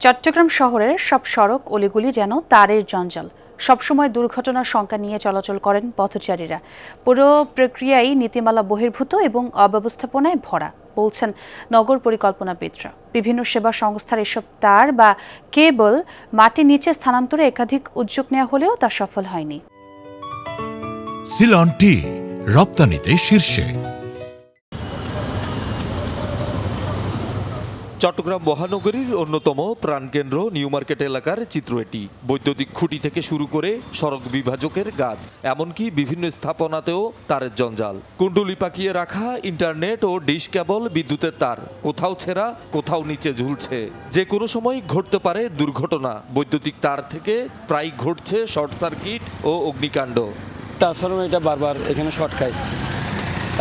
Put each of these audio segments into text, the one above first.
চট্টগ্রাম শহরের সব সড়ক অলিগুলি যেন তারের জঞ্জাল। সবসময় দুর্ঘটনার শঙ্কা নিয়ে চলাচল করেন পথচারীরা। পুরো প্রক্রিয়াই নীতিমালা বহির্ভূত এবং অব্যবস্থাপনায় ভরা বলছেন নগর পরিকল্পনাবিদরা। বিভিন্ন সেবা সংস্থার এসব তার বা কেবল মাটির নিচে স্থানান্তরে একাধিক উদ্যোগ নেওয়া হলেও তা সফল হয়নি। সিলন টি রপ্তানিতে শীর্ষে। চট্টগ্রাম মহানগরীর অন্যতম প্রাণকেন্দ্র নিউ মার্কেট এলাকার চিত্র এটি। বৈদ্যুতিক খুঁটি থেকে শুরু করে সড়ক বিভাজকের গাছ, এমনকি বিভিন্ন স্থাপনাতেও তারের জঞ্জাল। কুণ্ডুলি পাকিয়ে রাখা ইন্টারনেট ও ডিশ কেবল, বিদ্যুতের তার কোথাও ছেঁড়া, কোথাও নিচে ঝুলছে। যে কোনো সময় ঘটতে পারে দুর্ঘটনা। বৈদ্যুতিক তার থেকে প্রায় ঘটছে শর্ট সার্কিট ও অগ্নিকাণ্ড। ট্রান্সফরমার এটা বারবার এখানে শর্ট খায়।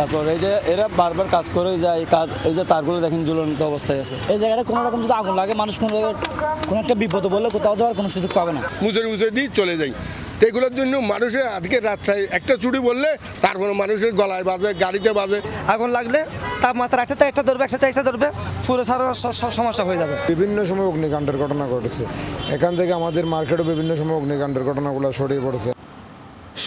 তারপর এই যে এরা বারবার কাজ করে যায়, এই যে তারগুলো দেখেন ঝুলন্ত অবস্থায় আছে। এই জায়গাটা কোনো রকম যদি আগুন লাগে, মানুষ কোনো একটা বিপদে বললে কোথাও যাওয়ার কোনো সুযোগ পাবে না। মুজে দিয়ে চলে যাই। তো এগুলোর জন্য মানুষের আজকে রাস্তায় একটা চুরি বললে তারপরে মানুষের গলায় বাজে, গাড়িতে বাজে। আগুন লাগলে তাপমাত্রা একসাথে একটা ধরবে পুরো সারা সমস্যা হয়ে যাবে। বিভিন্ন সময় অগ্নিকাণ্ডের ঘটনা ঘটেছে। এখান থেকে আমাদের মার্কেটে বিভিন্ন সময় অগ্নিকাণ্ডের ঘটনাগুলো ছড়িয়ে পড়েছে।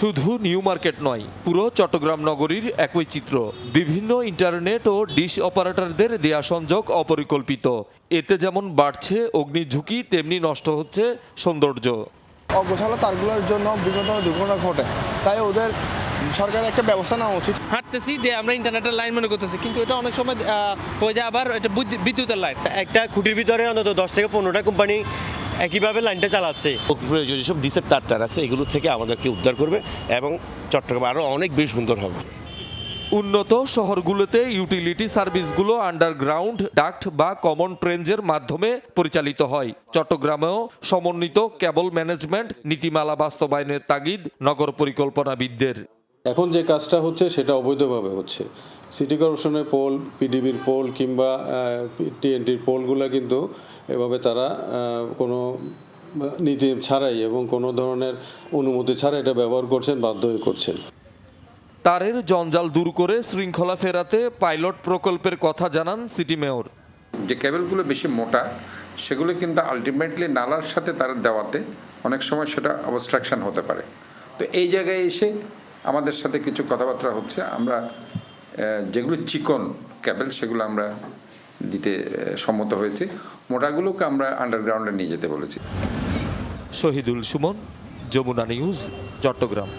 শুধু নিউ মার্কেট নয়, পুরো চট্টগ্রাম নগরীর একই চিত্র। বিভিন্ন ইন্টারনেট ও ডিশ অপারেটরদের দেয়া সংযোগ অপরিকল্পিত। এতে যেমন বাড়ছে অগ্নি ঝুঁকি, তেমনি নষ্ট হচ্ছে সৌন্দর্য। অগোছালো তারগুলোর জন্য বিভিন্ন ধরনের দুর্ঘটনা ঘটে, তাই ওদের সরকারের একটা ব্যবস্থা নেওয়া উচিত। হাঁটতেছি যে আমরা ইন্টারনেটের লাইন মনে করতেছি, কিন্তু এটা অনেক সময় হয়ে যায় আবার এটা বিদ্যুতের লাইন। একটা খুঁটির ভিতরে অন্তত 10 থেকে 15টা কোম্পানি একইভাবে লাইনটা চালাচ্ছে। প্রয়োজন যেসব ডিসের তার আছে এগুলো থেকে আমাদেরকে উদ্ধার করবে এবং চট্টগ্রাম আরও অনেক বেশি সুন্দর হবে। উন্নত শহরগুলোতে ইউটিলিটি সার্ভিসগুলো আন্ডারগ্রাউন্ড ডাক্ট বা কমন ট্রেঞ্জের মাধ্যমে পরিচালিত হয়। চট্টগ্রামেও সমন্বিত কেবল ম্যানেজমেন্ট নীতিমালা বাস্তবায়নের তাগিদ নগর পরিকল্পনাবিদদের। এখন যে কাজটা হচ্ছে সেটা অবৈধভাবে হচ্ছে। সিটি কর্পোরেশনের পোল, পিডিবির পোল কিংবা টিএনটির পোলগুলো কিন্তু এভাবে তারা কোনো নীতি ছাড়াই এবং কোনো ধরনের অনুমতি ছাড়া এটা ব্যবহার করছেন, বাধ্য হয়ে করছেন। তারের জঞ্জাল দূর করে শৃঙ্খলা ফেরাতে পাইলট প্রকল্পের কথা জানান সিটি মেয়র। যে কেবলগুলো বেশি মোটা সেগুলো কিন্তু আলটিমেটলি নালার সাথে তার দেওয়াতে অনেক সময় সেটা অবস্ট্রাকশন হতে পারে। তো এই জায়গায় এসে আমাদের সাথে কিছু কথাবার্তা হচ্ছে। আমরা যেগুলো চিকন কেবল সেগুলো আমরা দিতে সম্মত হয়েছি, মোটাগুলোকে আমরা আন্ডারগ্রাউন্ডে নিয়ে যেতে বলেছি। শহীদুল সুমন, যমুনা নিউজ, চট্টগ্রাম।